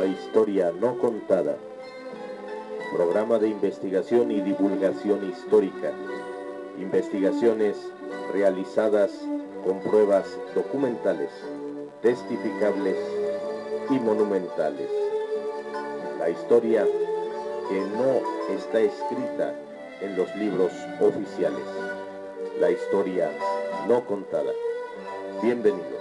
La historia no contada. Programa de investigación y divulgación histórica. Investigaciones realizadas con pruebas documentales, testificables y monumentales. La historia que no está escrita en los libros oficiales. La historia no contada. Bienvenidos.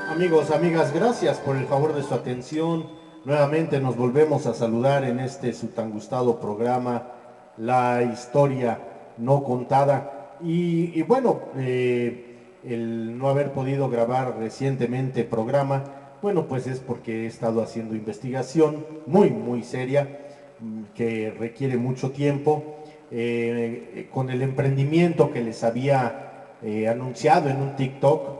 Amigos, amigas, gracias por el favor de su atención. Nuevamente nos volvemos a saludar en este su tan gustado programa, La Historia No Contada. Y bueno, el no haber podido grabar recientemente programa, bueno, pues es porque he estado haciendo investigación muy seria, que requiere mucho tiempo, con el emprendimiento que les había anunciado en un TikTok,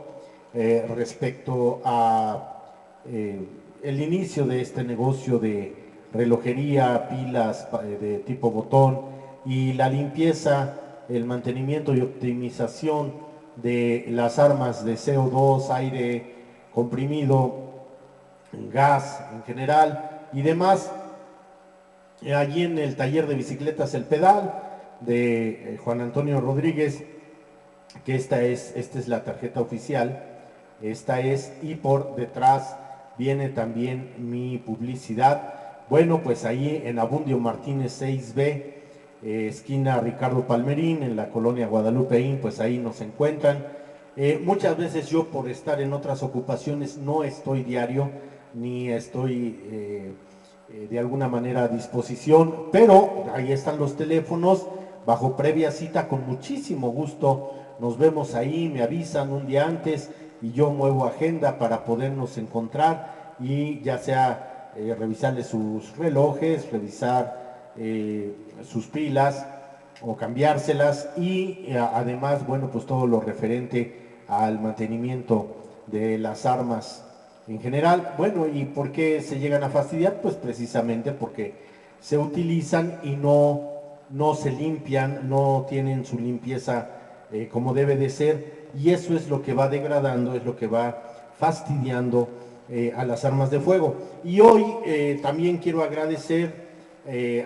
respecto a el inicio de este negocio de relojería, pilas de tipo botón y la limpieza, el mantenimiento y optimización de las armas de CO2, aire comprimido, gas en general y demás. Allí en el taller de bicicletas El Pedal de Juan Antonio Rodríguez, que esta es la tarjeta oficial. Esta es, y por detrás viene también mi publicidad. Bueno, pues ahí en Abundio Martínez 6B, esquina Ricardo Palmerín, en la colonia Guadalupeín, pues ahí nos encuentran. Muchas veces yo, por estar en otras ocupaciones, no estoy diario, ni estoy de alguna manera a disposición, pero ahí están los teléfonos, bajo previa cita, con muchísimo gusto nos vemos ahí, me avisan un día antes y yo muevo agenda para podernos encontrar y ya sea revisarle sus relojes, revisar sus pilas o cambiárselas y además, bueno, pues todo lo referente al mantenimiento de las armas en general. Bueno, ¿y por qué se llegan a fastidiar? Pues precisamente porque se utilizan y no se limpian, no tienen su limpieza como debe de ser, y eso es lo que va degradando, es lo que va fastidiando a las armas de fuego. Y hoy también quiero agradecer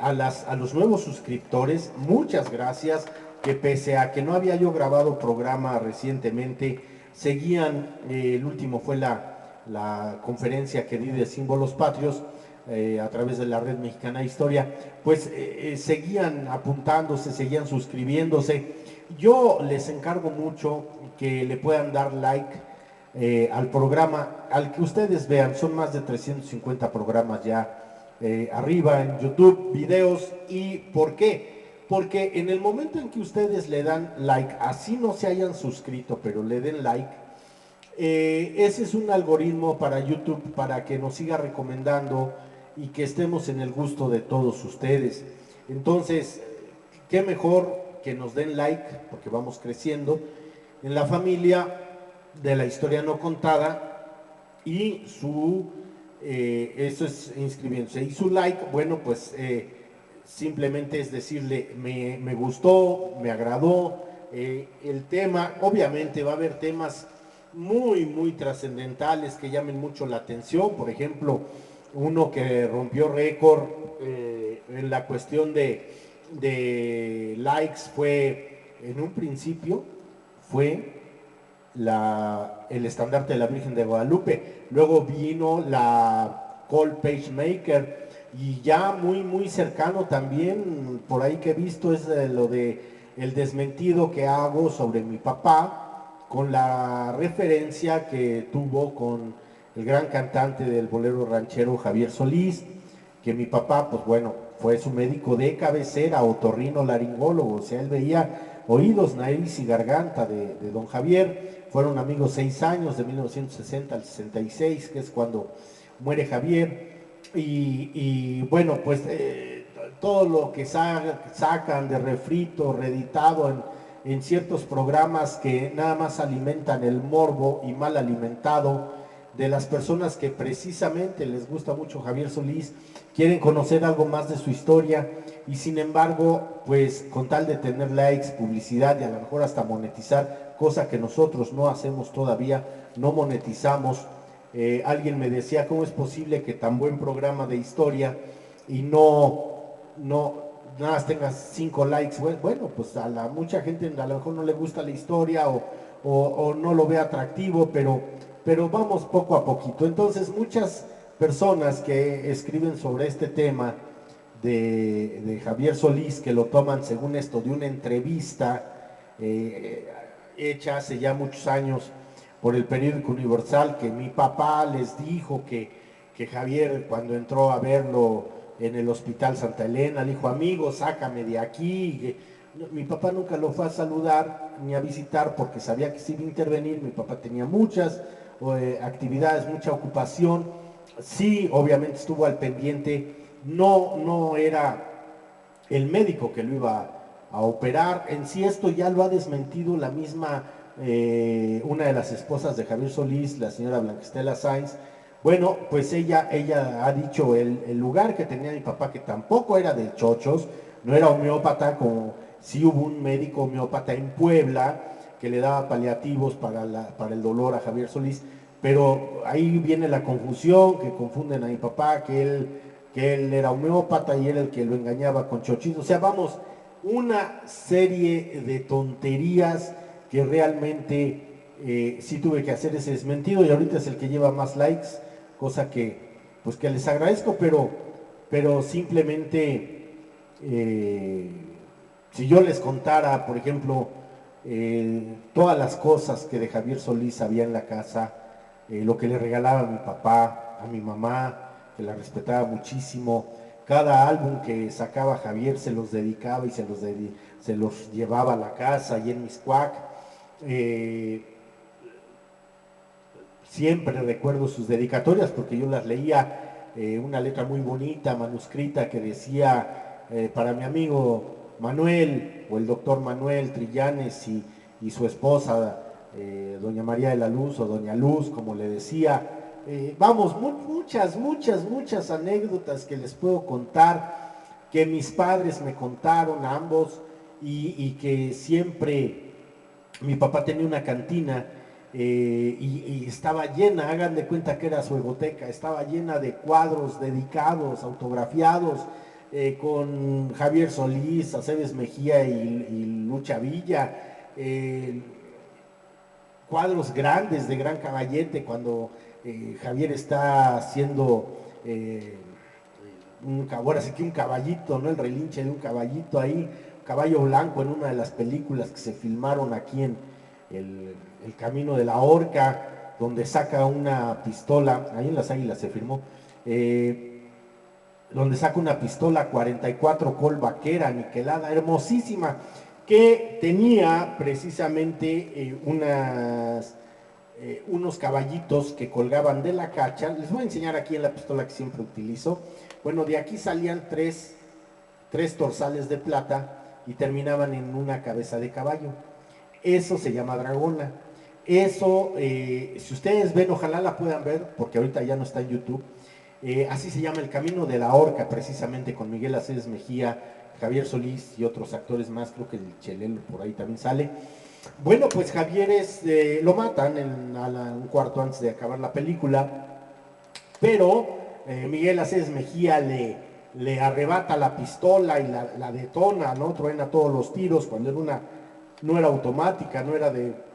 a los nuevos suscriptores, muchas gracias, que pese a que no había yo grabado programa recientemente, seguían, el último fue la conferencia que di de símbolos patrios, a través de la Red Mexicana de Historia, pues seguían apuntándose, seguían suscribiéndose. Yo les encargo mucho que le puedan dar like al programa, al que ustedes vean. Son más de 350 programas ya arriba en YouTube, videos. ¿Y por qué? Porque en el momento en que ustedes le dan like, así no se hayan suscrito, pero le den like, ese es un algoritmo para YouTube, para que nos siga recomendando y que estemos en el gusto de todos ustedes. Entonces, qué mejor que nos den like, porque vamos creciendo en la familia de La Historia No Contada, y eso es inscribiéndose. Y su like, bueno, pues simplemente es decirle, me gustó, me agradó el tema. Obviamente va a haber temas muy trascendentales que llamen mucho la atención. Por ejemplo, uno que rompió récord en la cuestión de likes fue, en un principio, fue el estandarte de la Virgen de Guadalupe. Luego vino la Call Pagemaker, y ya muy cercano también, por ahí que he visto, es lo de el desmentido que hago sobre mi papá, con la referencia que tuvo con el gran cantante del bolero ranchero Javier Solís, que mi papá, pues bueno, fue su médico de cabecera, otorrino laringólogo, o sea, él veía oídos, nariz y garganta de don Javier. Fueron amigos 6 años, de 1960 al 66, que es cuando muere Javier. Y bueno, pues todo lo que sacan de refrito, reeditado en ciertos programas que nada más alimentan el morbo y mal alimentado de las personas que precisamente les gusta mucho Javier Solís, quieren conocer algo más de su historia, y sin embargo, pues con tal de tener likes, publicidad y a lo mejor hasta monetizar, cosa que nosotros no hacemos todavía, no monetizamos Alguien me decía, ¿cómo es posible que tan buen programa de historia y no nada más tengas 5 likes? Bueno, pues mucha gente a lo mejor no le gusta la historia o no lo ve atractivo, pero vamos poco a poquito. Entonces, muchas personas que escriben sobre este tema de Javier Solís, que lo toman según esto de una entrevista hecha hace ya muchos años por el periódico Universal, que mi papá les dijo que Javier, cuando entró a verlo en el hospital Santa Elena, le dijo, amigo, sácame de aquí. Mi papá nunca lo fue a saludar ni a visitar porque sabía que se iba a intervenir. Mi papá tenía muchas actividades, mucha ocupación. Sí, obviamente estuvo al pendiente. No era el médico que lo iba a operar. En sí esto ya lo ha desmentido la misma, una de las esposas de Javier Solís, la señora Blanquestela Sainz. Bueno, pues ella ha dicho el lugar que tenía mi papá, que tampoco era de chochos, no era homeópata, como sí hubo un médico homeópata en Puebla que le daba paliativos para el dolor a Javier Solís, pero ahí viene la confusión, que confunden a mi papá, que él era homeópata y era el que lo engañaba con chochis. O sea, vamos, una serie de tonterías que realmente sí tuve que hacer ese desmentido y ahorita es el que lleva más likes, cosa que pues que les agradezco, pero simplemente si yo les contara, por ejemplo, todas las cosas que de Javier Solís había en la casa, lo que le regalaba a mi papá, a mi mamá, que la respetaba muchísimo, cada álbum que sacaba Javier se los dedicaba y se los llevaba a la casa y en Miscuac. Eh, Siempre recuerdo sus dedicatorias porque yo las leía, una letra muy bonita, manuscrita, que decía para mi amigo Manuel o el doctor Manuel Trillanes y su esposa, doña María de la Luz o doña Luz, como le decía. Vamos, muchas anécdotas que les puedo contar, que mis padres me contaron a ambos y que siempre mi papá tenía una cantina y estaba llena, hagan de cuenta que era su egoteca, estaba llena de cuadros dedicados, autografiados, con Javier Solís, Aceves Mejía y Lucha Villa, cuadros grandes de Gran Caballete, cuando Javier está haciendo ahora sí que un caballito, ¿no? El relinche de un caballito ahí, caballo blanco en una de las películas que se filmaron aquí en el Camino de la Horca, donde saca una pistola, ahí en Las Águilas se filmó, donde saca una pistola 44 Colt vaquera, niquelada, hermosísima, que tenía precisamente unos caballitos que colgaban de la cacha. Les voy a enseñar aquí en la pistola que siempre utilizo. Bueno, de aquí salían tres torsales de plata y terminaban en una cabeza de caballo. Eso se llama dragona. Eso, si ustedes ven, ojalá la puedan ver, porque ahorita ya no está en YouTube. Así se llama El Camino de la Horca, precisamente con Miguel Aceves Mejía, Javier Solís y otros actores más, creo que el Chelelo por ahí también sale. Bueno, pues Javier lo matan un cuarto antes de acabar la película, pero Miguel Aceves Mejía le arrebata la pistola y la detona, ¿no? Truena todos los tiros cuando no era automática, no era de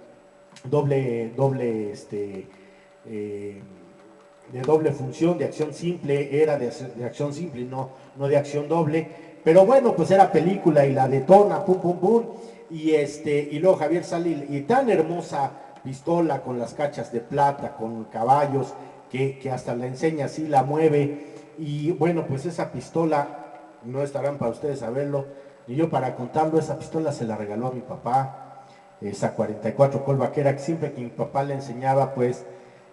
de doble función, de acción simple, era de acción simple, no de acción doble, pero bueno, pues era película y la detona, pum, pum, pum, y luego Javier sale y tan hermosa pistola con las cachas de plata, con caballos, que hasta la enseña así, la mueve, y bueno, pues esa pistola, no estarán para ustedes saberlo, ni yo para contarlo, esa pistola se la regaló a mi papá, esa 44 Colt vaquera, que siempre que mi papá le enseñaba, pues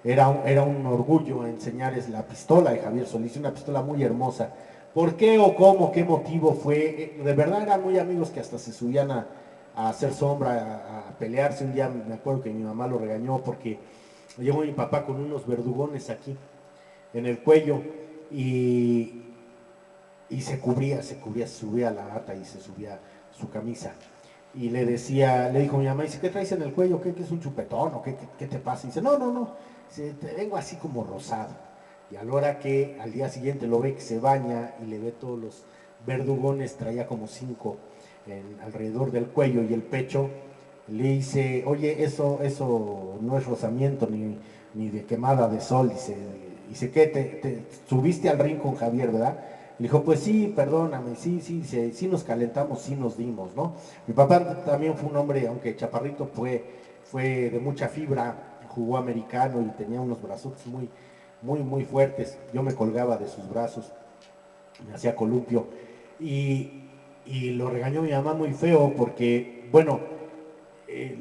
era un orgullo enseñarles la pistola de Javier Solís, una pistola muy hermosa. ¿Por qué o cómo, qué motivo fue? De verdad eran muy amigos que hasta se subían a hacer sombra, a pelearse. Un día me acuerdo que mi mamá lo regañó porque llegó mi papá con unos verdugones aquí en el cuello y se subía a la ata y se subía su camisa. y le dijo mi mamá, dice, ¿qué traes en el cuello? ¿Qué es un chupetón? ¿O qué te pasa? Y dice, no, dice, te vengo así como rosado. Y a la hora que al día siguiente lo ve que se baña y le ve todos los verdugones, traía como 5 alrededor del cuello y el pecho, le dice, oye, eso no es rozamiento ni de quemada de sol, dice ¿qué? ¿Te subiste al ring con Javier, verdad? Le dijo, pues sí, perdóname, sí nos calentamos, sí nos dimos, ¿no? Mi papá también fue un hombre, aunque chaparrito, fue de mucha fibra, jugó americano y tenía unos brazos muy fuertes. Yo me colgaba de sus brazos, me hacía columpio. Y lo regañó mi mamá muy feo porque, bueno, eh,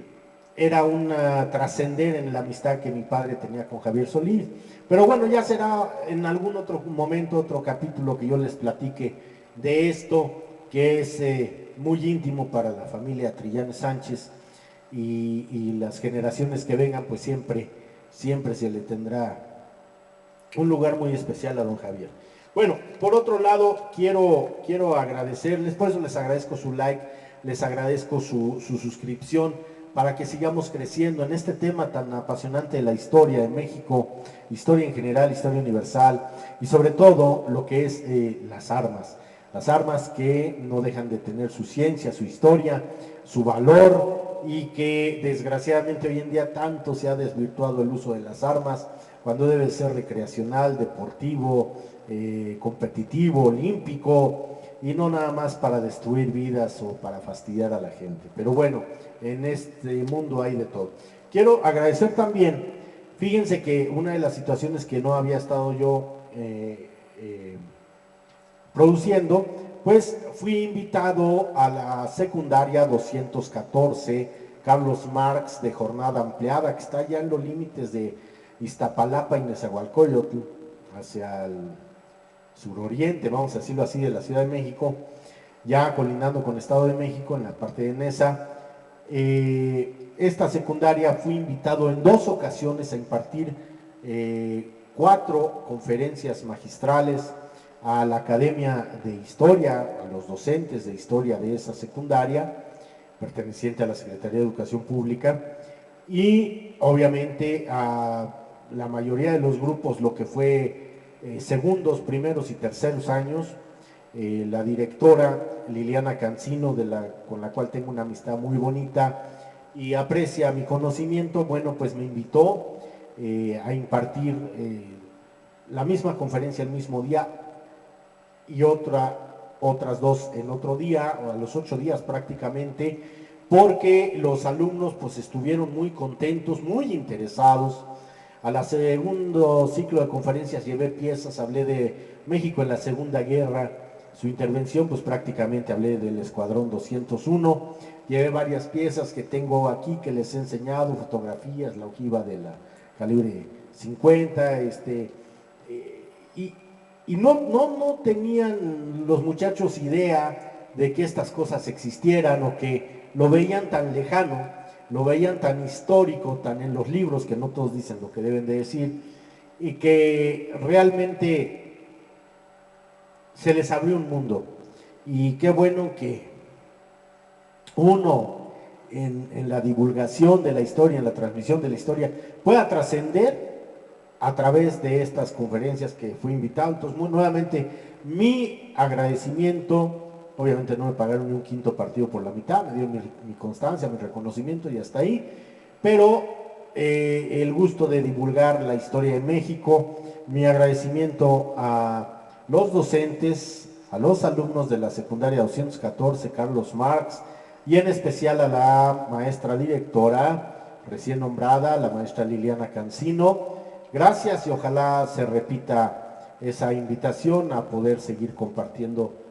era una trascender en la amistad que mi padre tenía con Javier Solís. Pero bueno, ya será en algún otro momento, otro capítulo que yo les platique de esto, que es muy íntimo para la familia Trillán Sánchez y las generaciones que vengan, pues siempre se le tendrá un lugar muy especial a don Javier. Bueno, por otro lado, quiero agradecerles, por eso les agradezco su like, les agradezco su suscripción, para que sigamos creciendo en este tema tan apasionante de la historia de México, historia en general, historia universal, y sobre todo lo que es las armas que no dejan de tener su ciencia, su historia, su valor, y que desgraciadamente hoy en día tanto se ha desvirtuado el uso de las armas, cuando debe ser recreacional, deportivo, competitivo, olímpico, y no nada más para destruir vidas o para fastidiar a la gente. Pero bueno, en este mundo hay de todo. Quiero agradecer también, fíjense que una de las situaciones que no había estado yo produciendo, pues fui invitado a la secundaria 214 Carlos Marx de jornada ampliada, que está ya en los límites de Iztapalapa y Nezahualcóyotl, hacia el suroriente, vamos a decirlo así, de la Ciudad de México, ya colindando con Estado de México en la parte de Neza. Esta secundaria fui invitado en 2 ocasiones a impartir 4 conferencias magistrales a la Academia de Historia, a los docentes de historia de esa secundaria, perteneciente a la Secretaría de Educación Pública, y obviamente a la mayoría de los grupos, lo que fue segundos, primeros y terceros años. La directora Liliana Cancino, con la cual tengo una amistad muy bonita y aprecia mi conocimiento, bueno, pues me invitó a impartir la misma conferencia el mismo día y otras 2 en otro día, o a los 8 días prácticamente, porque los alumnos pues estuvieron muy contentos, muy interesados. A la segundo ciclo de conferencias llevé piezas, hablé de México en la Segunda Guerra, su intervención, pues prácticamente hablé del Escuadrón 201, llevé varias piezas que tengo aquí, que les he enseñado, fotografías, la ojiva de la calibre 50, y no tenían los muchachos idea de que estas cosas existieran o que lo veían tan lejano, lo veían tan histórico, tan en los libros, que no todos dicen lo que deben de decir, y que realmente se les abrió un mundo. Y qué bueno que uno en la divulgación de la historia, en la transmisión de la historia, pueda trascender a través de estas conferencias que fui invitado. Entonces, nuevamente, mi agradecimiento. Obviamente no me pagaron ni un quinto partido por la mitad, me dio mi constancia, mi reconocimiento y hasta ahí, pero el gusto de divulgar la historia de México, mi agradecimiento a los docentes, a los alumnos de la secundaria 214 Carlos Marx, y en especial a la maestra directora recién nombrada, la maestra Liliana Cancino. Gracias y ojalá se repita esa invitación a poder seguir compartiendo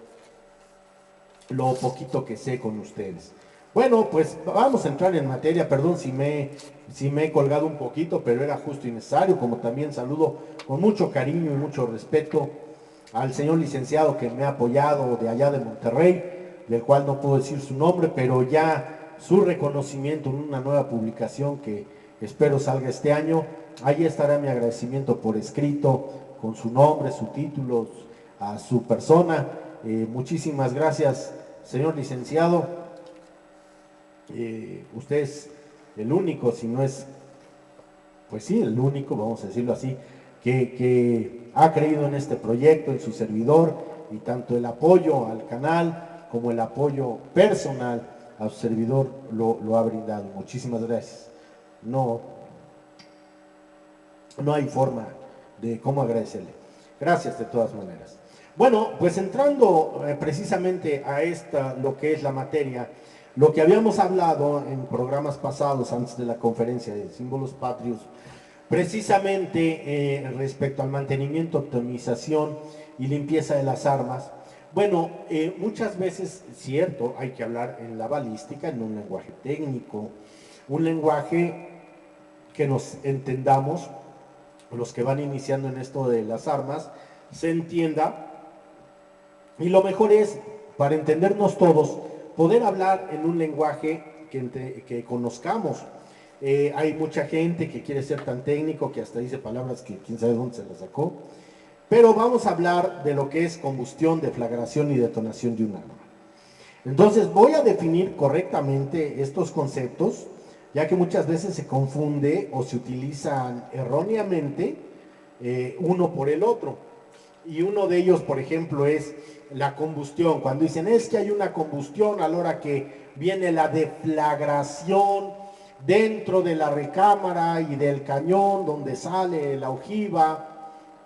lo poquito que sé con ustedes. Bueno, pues vamos a entrar en materia. Perdón si me he colgado un poquito, pero era justo y necesario. Como también saludo con mucho cariño y mucho respeto al señor licenciado que me ha apoyado de allá de Monterrey, del cual no puedo decir su nombre, pero ya su reconocimiento en una nueva publicación que espero salga este año. Ahí estará mi agradecimiento por escrito, con su nombre, su título, a su persona. Muchísimas gracias, señor licenciado. Usted es el único, si no es, pues sí, el único, vamos a decirlo así, que ha creído en este proyecto, en su servidor, y tanto el apoyo al canal como el apoyo personal a su servidor lo ha brindado. Muchísimas gracias. No, no hay forma de cómo agradecerle. Gracias de todas maneras. Bueno, pues entrando precisamente a esta, lo que es la materia, lo que habíamos hablado en programas pasados antes de la conferencia de símbolos patrios, precisamente respecto al mantenimiento, optimización y limpieza de las armas. Bueno, muchas veces, cierto, hay que hablar en la balística, en un lenguaje técnico, un lenguaje que nos entendamos, los que van iniciando en esto de las armas, se entienda, y lo mejor es, para entendernos todos, poder hablar en un lenguaje que conozcamos. Hay mucha gente que quiere ser tan técnico que hasta dice palabras que quién sabe dónde se las sacó, pero vamos a hablar de lo que es combustión, deflagración y detonación de un arma. Entonces voy a definir correctamente estos conceptos, ya que muchas veces se confunde o se utilizan erróneamente uno por el otro. Y uno de ellos, por ejemplo, es la combustión. Cuando dicen es que hay una combustión a la hora que viene la deflagración dentro de la recámara y del cañón donde sale la ojiva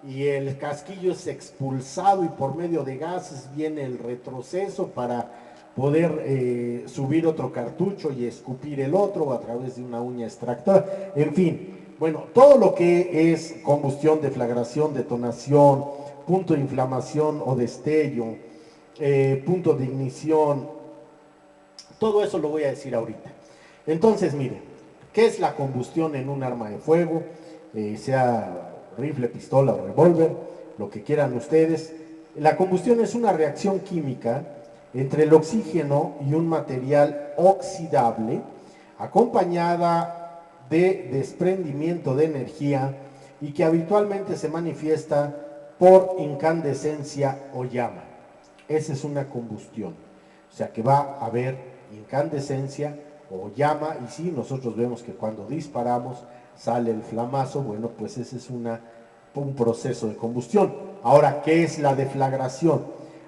y el casquillo es expulsado y por medio de gases viene el retroceso para poder subir otro cartucho y escupir el otro a través de una uña extractora, en fin, bueno, todo lo que es combustión, deflagración, detonación, punto de inflamación o destello, punto de ignición, todo eso lo voy a decir ahorita. Entonces, miren, ¿qué es la combustión en un arma de fuego? Sea rifle, pistola o revólver, lo que quieran ustedes. La combustión es una reacción química entre el oxígeno y un material oxidable, acompañada de desprendimiento de energía y que habitualmente se manifiesta por incandescencia o llama. Esa es una combustión, o sea que va a haber incandescencia o llama, y sí, nosotros vemos que cuando disparamos sale el flamazo, bueno, pues ese es un proceso de combustión. Ahora, ¿qué es la deflagración?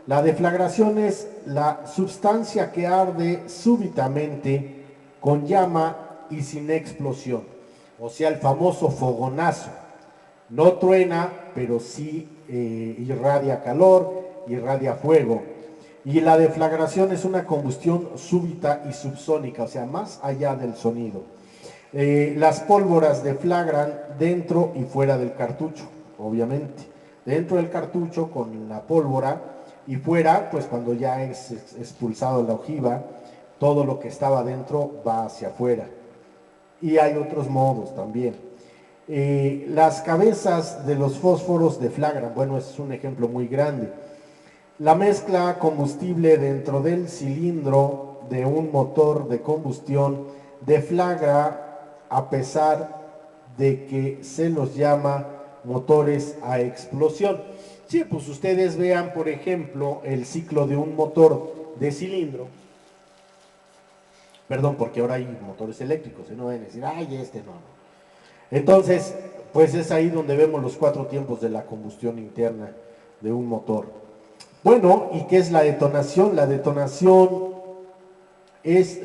La deflagración es la sustancia que arde súbitamente con llama y sin explosión, o sea, el famoso fogonazo. No truena, pero sí irradia calor, irradia fuego. Y la deflagración es una combustión súbita y subsónica, o sea, más allá del sonido. Las pólvoras deflagran dentro y fuera del cartucho, obviamente. Dentro del cartucho con la pólvora y fuera, pues cuando ya es expulsado la ojiva, todo lo que estaba dentro va hacia afuera. Y hay otros modos también. Las cabezas de los fósforos deflagran, bueno, ese es un ejemplo muy grande. La mezcla combustible dentro del cilindro de un motor de combustión deflagra a pesar de que se los llama motores a explosión. Sí, pues ustedes vean, por ejemplo, el ciclo de un motor de cilindro. Perdón, porque ahora hay motores eléctricos, no van a decir, ay, este no. Entonces, pues es ahí donde vemos los 4 tiempos de la combustión interna de un motor. Bueno, ¿y qué es la detonación? La detonación es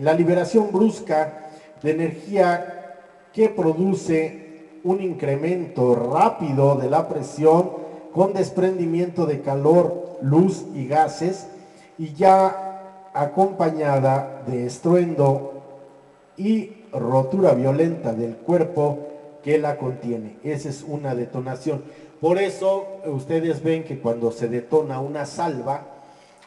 la liberación brusca de energía que produce un incremento rápido de la presión con desprendimiento de calor, luz y gases, y ya acompañada de estruendo y rotura violenta del cuerpo que la contiene. Esa es una detonación. Por eso ustedes ven que cuando se detona una salva,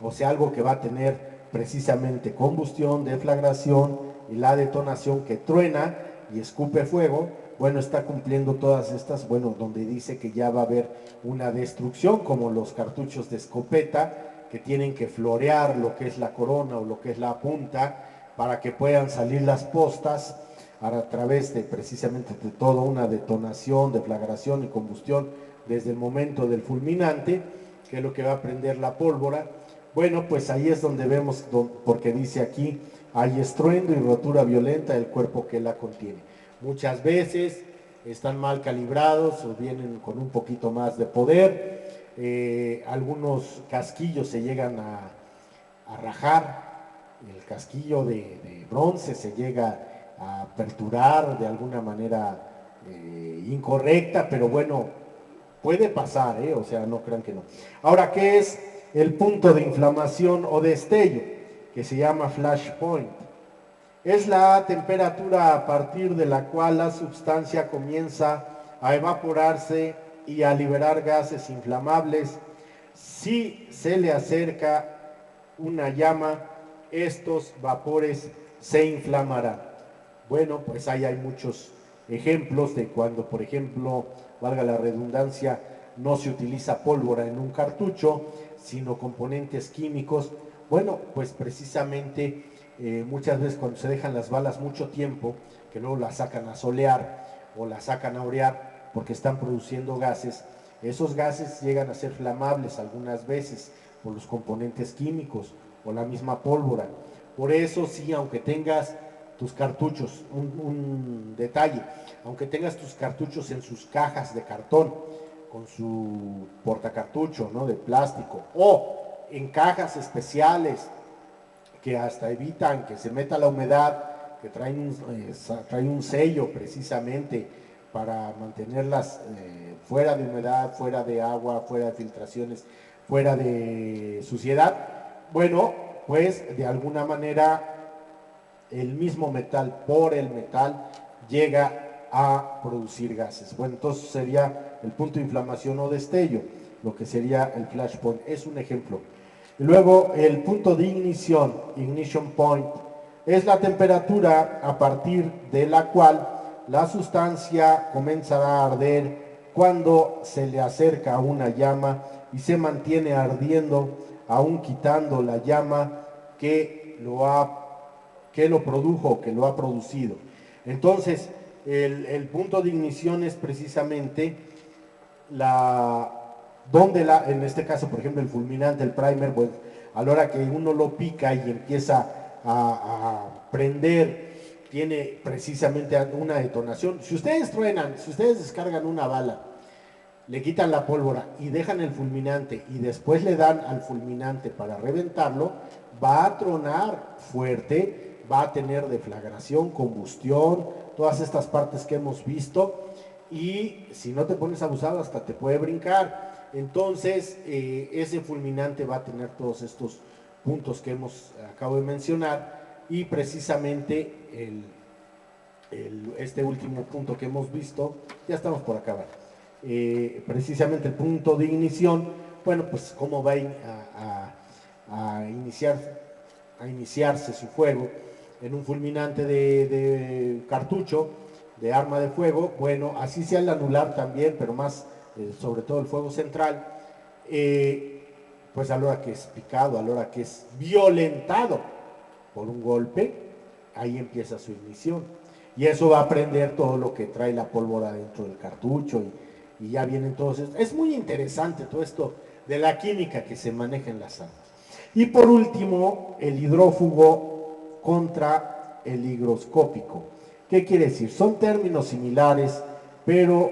o sea, algo que va a tener precisamente combustión, deflagración y la detonación que truena y escupe fuego, bueno, está cumpliendo todas estas, bueno, donde dice que ya va a haber una destrucción, como los cartuchos de escopeta, que tienen que florear lo que es la corona o lo que es la punta, para que puedan salir las postas a través de precisamente de toda una detonación, deflagración y combustión desde el momento del fulminante, que es lo que va a prender la pólvora. Bueno, pues ahí es donde vemos, porque dice aquí hay estruendo y rotura violenta del cuerpo que la contiene. Muchas veces están mal calibrados o vienen con un poquito más de poder. Algunos casquillos se llegan a rajar, el casquillo de bronce se llega a aperturar de alguna manera incorrecta, pero bueno, puede pasar, o sea, no crean que no. Ahora, ¿qué es el punto de inflamación o destello? Que se llama flash point. Es la temperatura a partir de la cual la sustancia comienza a evaporarse y a liberar gases inflamables. Si se le acerca una llama, estos vapores se inflamarán. Bueno, pues ahí hay muchos ejemplos de cuando, por ejemplo, valga la redundancia, no se utiliza pólvora en un cartucho, sino componentes químicos. Bueno, pues precisamente muchas veces cuando se dejan las balas mucho tiempo, que luego las sacan a solear o las sacan a orear porque están produciendo gases, esos gases llegan a ser flamables algunas veces por los componentes químicos o la misma pólvora. Por eso sí, aunque tengas tus cartuchos, un detalle, aunque tengas tus cartuchos en sus cajas de cartón, con su portacartucho, ¿no?, de plástico, o en cajas especiales que hasta evitan que se meta la humedad, que traen un sello precisamente para mantenerlas fuera de humedad, fuera de agua, fuera de filtraciones, fuera de suciedad. Bueno, pues de alguna manera el mismo metal por el metal llega a producir gases. Bueno, entonces sería el punto de inflamación o destello, lo que sería el flash point. Es un ejemplo. Luego, el punto de ignición, ignition point, es la temperatura a partir de la cual la sustancia comenzará a arder cuando se le acerca a una llama y se mantiene ardiendo, aún quitando la llama que lo produjo, que lo ha producido. Entonces, el punto de ignición es precisamente en este caso, por ejemplo, el fulminante, el primer, pues a la hora que uno lo pica y empieza a prender, tiene precisamente una detonación. Si ustedes truenan, si ustedes descargan una bala, le quitan la pólvora y dejan el fulminante y después le dan al fulminante para reventarlo, va a tronar fuerte, va a tener deflagración, combustión, todas estas partes que hemos visto, y si no te pones abusado hasta te puede brincar. Entonces ese fulminante va a tener todos estos puntos que acabo de mencionar, y precisamente este último punto que hemos visto, ya estamos por acabar, precisamente el punto de ignición, bueno, pues cómo va a iniciarse su fuego en un fulminante de cartucho, de arma de fuego. Bueno, así sea el anular también, pero más sobre todo el fuego central, pues a la hora que es picado, a la hora que es violentado por un golpe, ahí empieza su ignición. Y eso va a prender todo lo que trae la pólvora dentro del cartucho y ya vienen todos estos. Es muy interesante todo esto de la química que se maneja en las armas. Y por último, el hidrófugo contra el higroscópico. ¿Qué quiere decir? Son términos similares, pero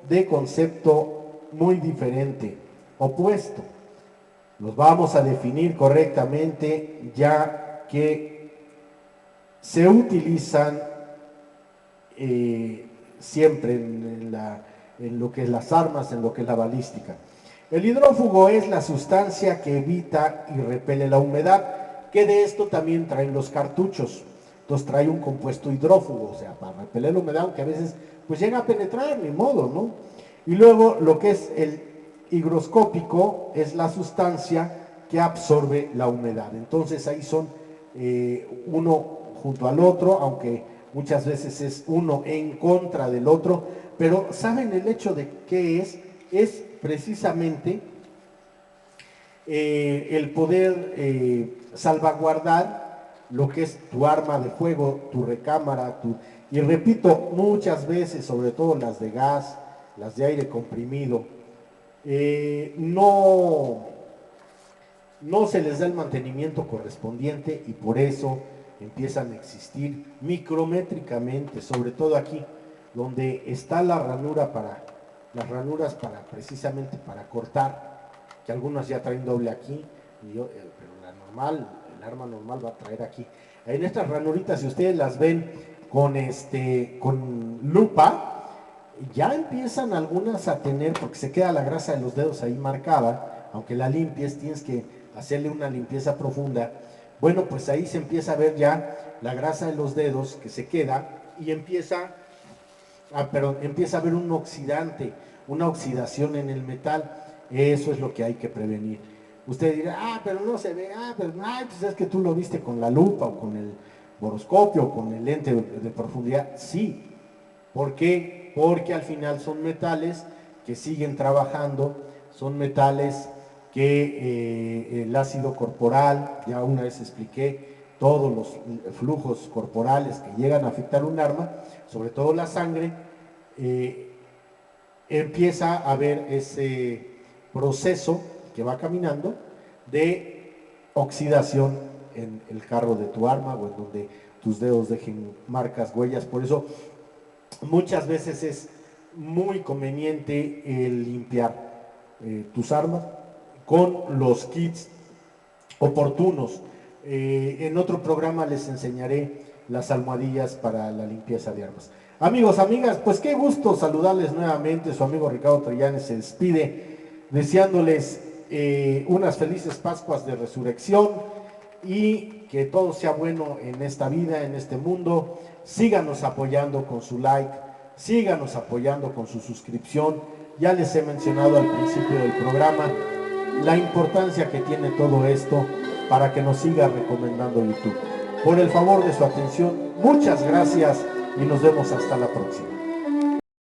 de concepto muy diferente, opuesto. Los vamos a definir correctamente, ya que se utilizan siempre en lo que es las armas, en lo que es la balística. El hidrófugo es la sustancia que evita y repele la humedad, que de esto también traen los cartuchos. Entonces trae un compuesto hidrófugo, o sea, para repeler la humedad, aunque a veces pues llega a penetrar, ni modo, ¿no? Y luego lo que es el higroscópico es la sustancia que absorbe la humedad. Entonces ahí son uno junto al otro, aunque muchas veces es uno en contra del otro, pero ¿saben el hecho de qué es? Es precisamente el poder salvaguardar lo que es tu arma de fuego, tu recámara, y repito, muchas veces, sobre todo las de gas, las de aire comprimido, no se les da el mantenimiento correspondiente, y por eso empiezan a existir micrométricamente, sobre todo aquí, donde está la ranura las ranuras precisamente para cortar, que algunas ya traen doble aquí, pero el arma normal va a traer aquí. En estas ranuritas, si ustedes las ven con lupa, ya empiezan algunas a tener, porque se queda la grasa de los dedos ahí marcada, aunque la limpies, tienes que hacerle una limpieza profunda. Bueno, pues ahí se empieza a ver ya la grasa de los dedos que se queda y empieza a haber un oxidante, una oxidación en el metal. Eso es lo que hay que prevenir. Usted dirá, pero no se ve, pues es que tú lo viste con la lupa o con el boroscopio o con el lente de profundidad. Sí. ¿Por qué? Porque al final son metales que siguen trabajando, son metales que el ácido corporal, ya una vez expliqué, todos los flujos corporales que llegan a afectar un arma, sobre todo la sangre, empieza a haber ese proceso que va caminando de oxidación en el carro de tu arma o en donde tus dedos dejen marcas, huellas. Por eso muchas veces es muy conveniente el limpiar tus armas con los kits oportunos. En otro programa les enseñaré las almohadillas para la limpieza de armas. Amigos, amigas, pues qué gusto saludarles nuevamente. Su amigo Ricardo Trellanes se despide deseándoles unas felices Pascuas de Resurrección y que todo sea bueno en esta vida, en este mundo. Síganos apoyando con su like, síganos apoyando con su suscripción. Ya les he mencionado al principio del programa la importancia que tiene todo esto para que nos siga recomendando YouTube. Por el favor de su atención, muchas gracias y nos vemos hasta la próxima.